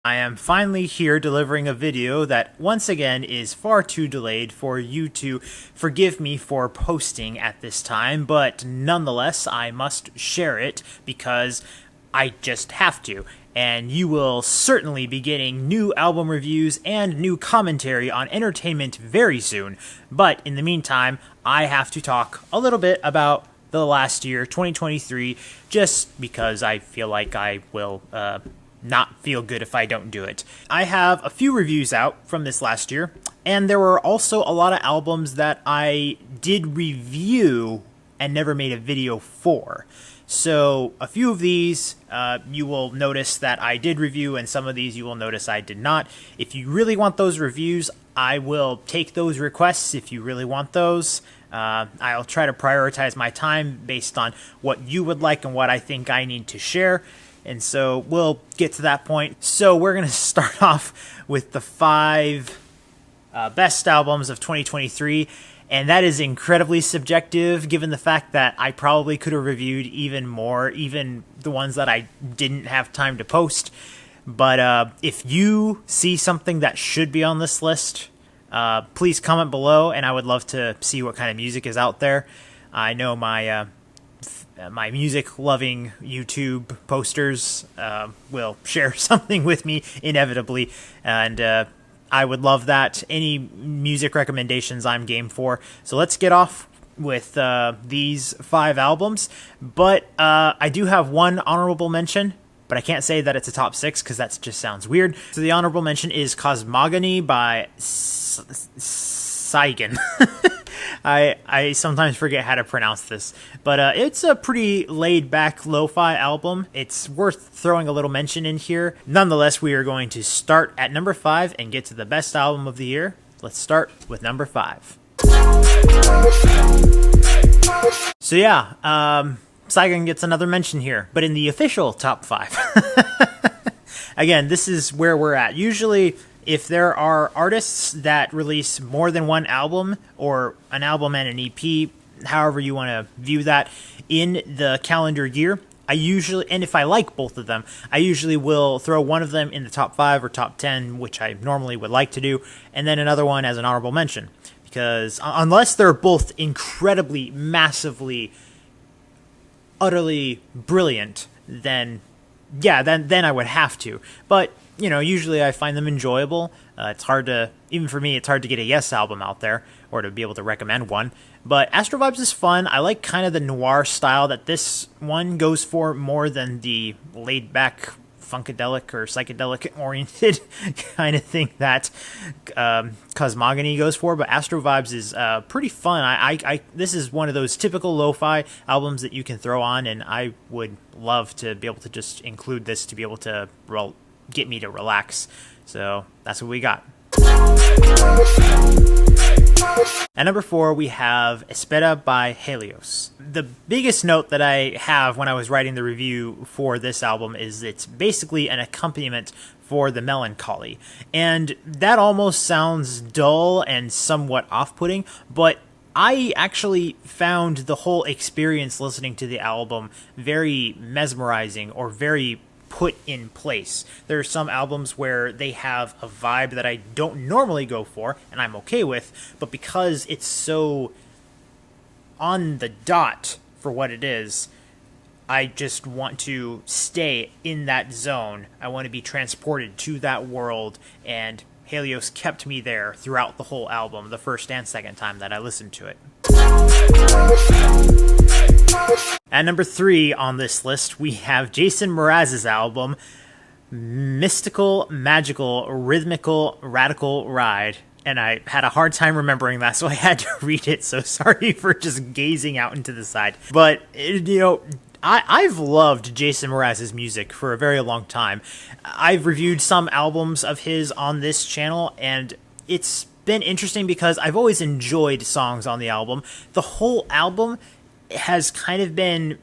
I am finally here delivering a video that once again is far too delayed for you to forgive me for posting at this time, but nonetheless I must share it because I just have to. And you will certainly be getting new album reviews and new commentary on entertainment very soon. But in the meantime, I have to talk a little bit about the last year, 2023, just because I feel like I will not feel good if I don't do it. I have a few reviews out from this last year, and there were also a lot of albums that I did review and never made a video for. So a few of these you will notice that I did review, and some of these you will notice I did not. If you really want those reviews, I will take those requests if you really want those. I'll try to prioritize my time based on what you would like and what I think I need to share. And so we'll get to that point. So we're going to start off with the 5 best albums of 2023. And that is incredibly subjective, given the fact that I probably could have reviewed even more, even the ones that I didn't have time to post. But if you see something that should be on this list, please comment below, and I would love to see what kind of music is out there. I know my music-loving YouTube posters will share something with me inevitably, and I would love that. Any music recommendations I'm game for. So let's get off with these 5 albums. But I do have one honorable mention, but I can't say that it's a top 6 because that just sounds weird. So the honorable mention is Cosmogony by Saigon. I sometimes forget how to pronounce this, but it's a pretty laid-back lo-fi album. It's worth throwing a little mention in here. Nonetheless, we are going to start at number 5 and get to the best album of the year. Let's start with number 5. So yeah, Saigon gets another mention here, but in the official top 5. Again, this is where we're at. Usually, if there are artists that release more than one album, or an album and an EP, however you want to view that, in the calendar year, I usually, and if I like both of them, I usually will throw one of them in the top 5 or top 10, which I normally would like to do, and then another one as an honorable mention. Because unless they're both incredibly, massively, utterly brilliant, then yeah, then I would have to. But you know, usually I find them enjoyable. It's hard to, even for me, it's hard to get a Y.E.S album out there, or to be able to recommend one. But Astro Vibes is fun. I like kind of the noir style that this one goes for more than the laid-back, funkadelic or psychedelic-oriented kind of thing that Cosmogony goes for. But Astro Vibes is pretty fun. This is one of those typical lo-fi albums that you can throw on, and I would love to be able to just include this to be able to get me to relax. So that's what we got. At number 4, we have Espera by Helios. The biggest note that I have when I was writing the review for this album is it's basically an accompaniment for the melancholy. And that almost sounds dull and somewhat off-putting, but I actually found the whole experience listening to the album very mesmerizing, or very put in place. There are some albums where they have a vibe that I don't normally go for, and I'm okay with, but because it's so on the dot for what it is, I just want to stay in that zone. I want to be transported to that world, and Helios kept me there throughout the whole album, the first and second time that I listened to it. At number 3 on this list, we have Jason Mraz's album, Mystical, Magical, Rhythmical, Radical Ride. And I had a hard time remembering that, so I had to read it, so sorry for just gazing out into the side. But, you know, I've loved Jason Mraz's music for a very long time. I've reviewed some albums of his on this channel, and it's been interesting because I've always enjoyed songs on the album. The whole album has kind of been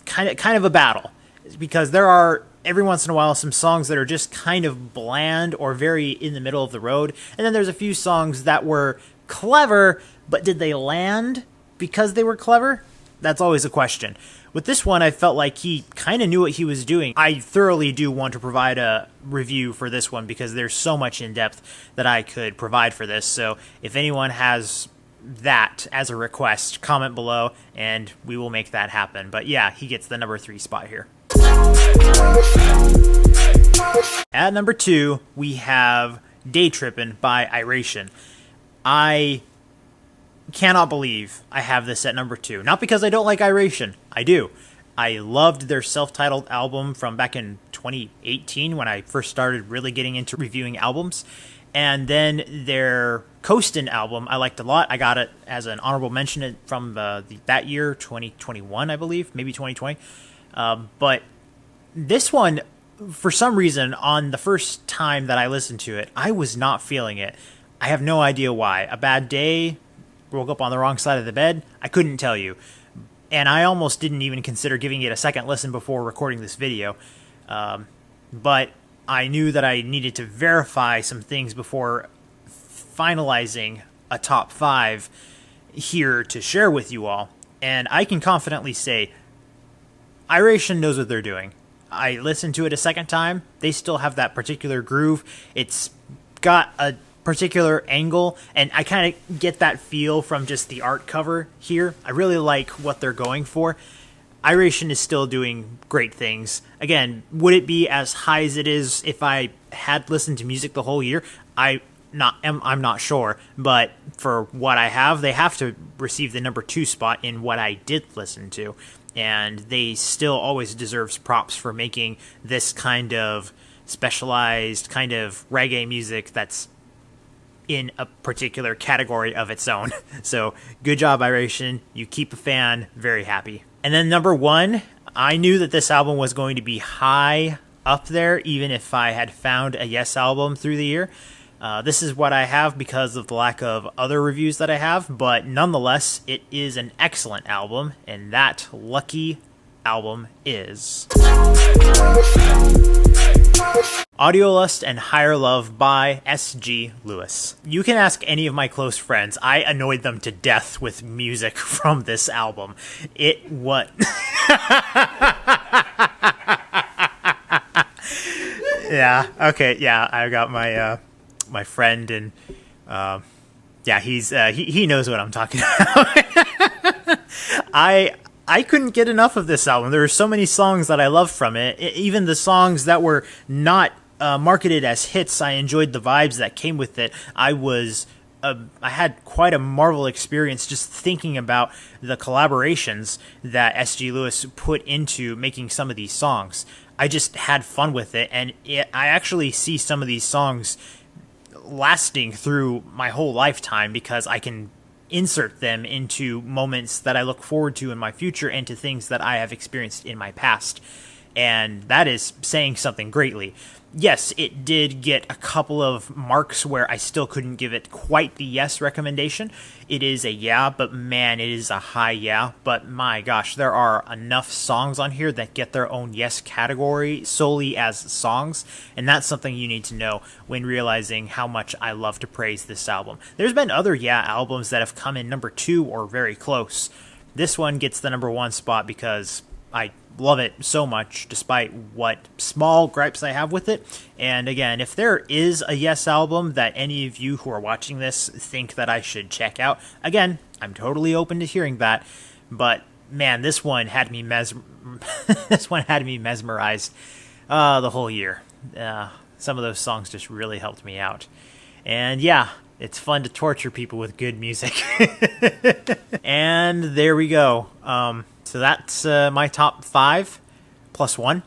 kind of a battle, because there are every once in a while some songs that are just kind of bland or very in the middle of the road, and then there's a few songs that were clever, but did they land because they were clever? That's always a question. With this one, I felt like he kind of knew what he was doing. I thoroughly do want to provide a review for this one because there's so much in depth that I could provide for this. So if anyone has that as a request, comment below and we will make that happen. But yeah, he gets the number 3 spot here. At number 2, we have Day Trippin' by Iration. I cannot believe I have this at number 2. Not because I don't like Iration. I do. I loved their self-titled album from back in 2018 when I first started really getting into reviewing albums. And then their Coastin' album I liked a lot. I got it as an honorable mention from that year, 2021, I believe, maybe 2020. But this one, for some reason, on the first time that I listened to it, I was not feeling it. I have no idea why. A bad day, woke up on the wrong side of the bed, I couldn't tell you. And I almost didn't even consider giving it a second listen before recording this video. But I knew that I needed to verify some things before finalizing a top 5 here to share with you all. And I can confidently say, Iration knows what they're doing. I listened to it a second time. They still have that particular groove. It's got a particular angle, and I kind of get that feel from just the art cover here. I really like what they're going for. Iration is still doing great things. Again, would it be as high as it is if I had listened to music the whole year? I'm not sure, but for what I have, they have to receive the number 2 spot in what I did listen to, and they still always deserves props for making this kind of specialized kind of reggae music that's in a particular category of its own. So good job, Iration. You keep a fan very happy. And then number 1, I knew that this album was going to be high up there, even if I had found a Y.E.S album through the year. This is what I have because of the lack of other reviews that I have, but nonetheless, it is an excellent album, and that lucky album is Audio Lust and Higher Love by S.G. Lewis. You can ask any of my close friends. I annoyed them to death with music from this album. It what? Yeah. Okay. Yeah. I got my my friend, and yeah, he knows what I'm talking about. I couldn't get enough of this album. There were so many songs that I loved from it. Even the songs that were not marketed as hits, I enjoyed the vibes that came with it. I had quite a Marvel experience just thinking about the collaborations that S.G. Lewis put into making some of these songs. I just had fun with it, and I actually see some of these songs lasting through my whole lifetime because I can insert them into moments that I look forward to in my future and to things that I have experienced in my past. And that is saying something greatly. Yes, it did get a couple of marks where I still couldn't give it quite the yes recommendation. It is a yeah, but man, it is a high yeah. But my gosh, there are enough songs on here that get their own yes category solely as songs. And that's something you need to know when realizing how much I love to praise this album. There's been other yeah albums that have come in number 2 or very close. This one gets the number 1 spot because I love it so much, despite what small gripes I have with it. And again, if there is a Y.E.S album that any of you who are watching this think that I should check out, again, I'm totally open to hearing that. But man, this one had me this one had me mesmerized the whole year. Some of those songs just really helped me out. And yeah, it's fun to torture people with good music. And there we go. So that's my top 5 plus 1.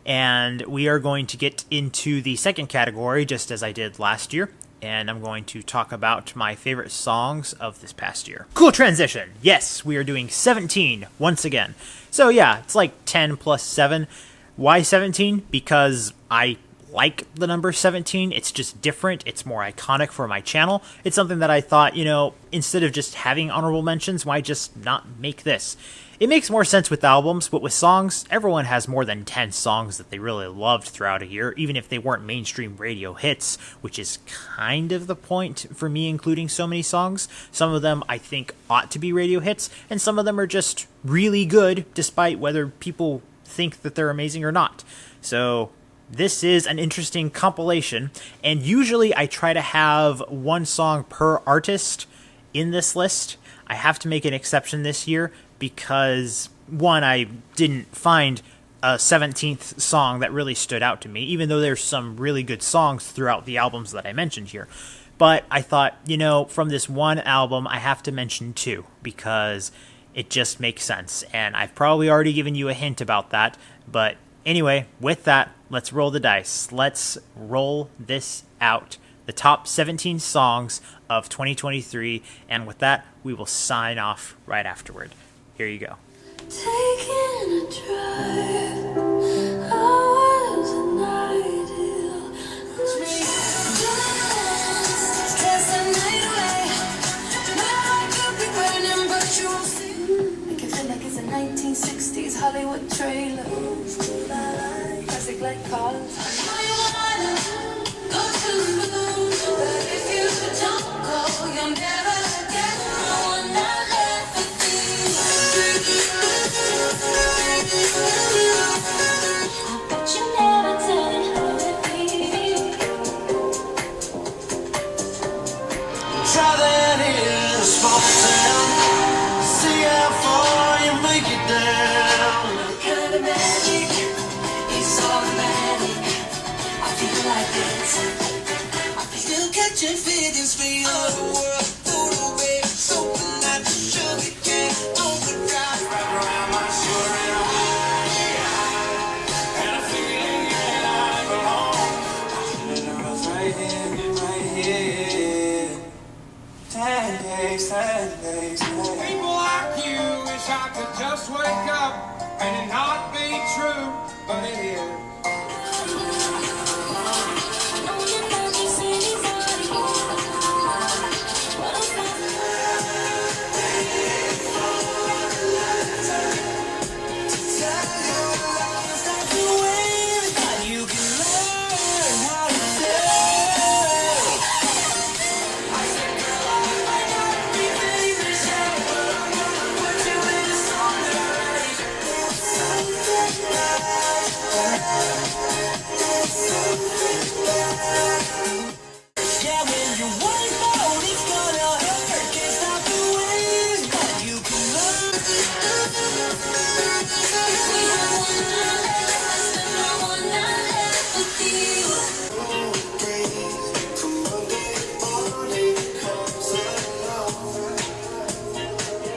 And we are going to get into the second category, just as I did last year. And I'm going to talk about my favorite songs of this past year. Cool transition. Yes, we are doing 17 once again. So yeah, it's like 10 plus 7. Why 17? Because I like the number 17. It's just different. It's more iconic for my channel. It's something that I thought, instead of just having honorable mentions, why just not make this? It makes more sense with albums, but with songs, everyone has more than 10 songs that they really loved throughout a year, even if they weren't mainstream radio hits, which is kind of the point for me including so many songs. Some of them I think ought to be radio hits, and some of them are just really good, despite whether people think that they're amazing or not. So this is an interesting compilation, and usually I try to have one song per artist in this list. I have to make an exception this year because, one, I didn't find a 17th song that really stood out to me, even though there's some really good songs throughout the albums that I mentioned here. But I thought, from this one album, I have to mention two, because it just makes sense. And I've probably already given you a hint about that. But anyway, with that, let's roll the dice. Let's roll this out. The top 17 songs of 2023. And with that, we will sign off right afterward. Here you go. Taking a drive, hours and ideal. Dance the night away. My heart could be burning, but you won't see. Make it feel like it's a 1960s Hollywood trailer. Classic like cars. I know you wanna go to the moon, but if you don't go, you'll never get no one that left with you. I bet you never tell it how it feels. Traveling in a small town, see how far you make it down. What kind of magic is automatic? I feel like this. Still catching feelings for your world, through the way, something that you surely can't overdrive. Wrap around my shoulder and and a feeling that I belong. And I was right here. 10 days, 10 days. People like you wish I could just wake up and it not be true, but it is.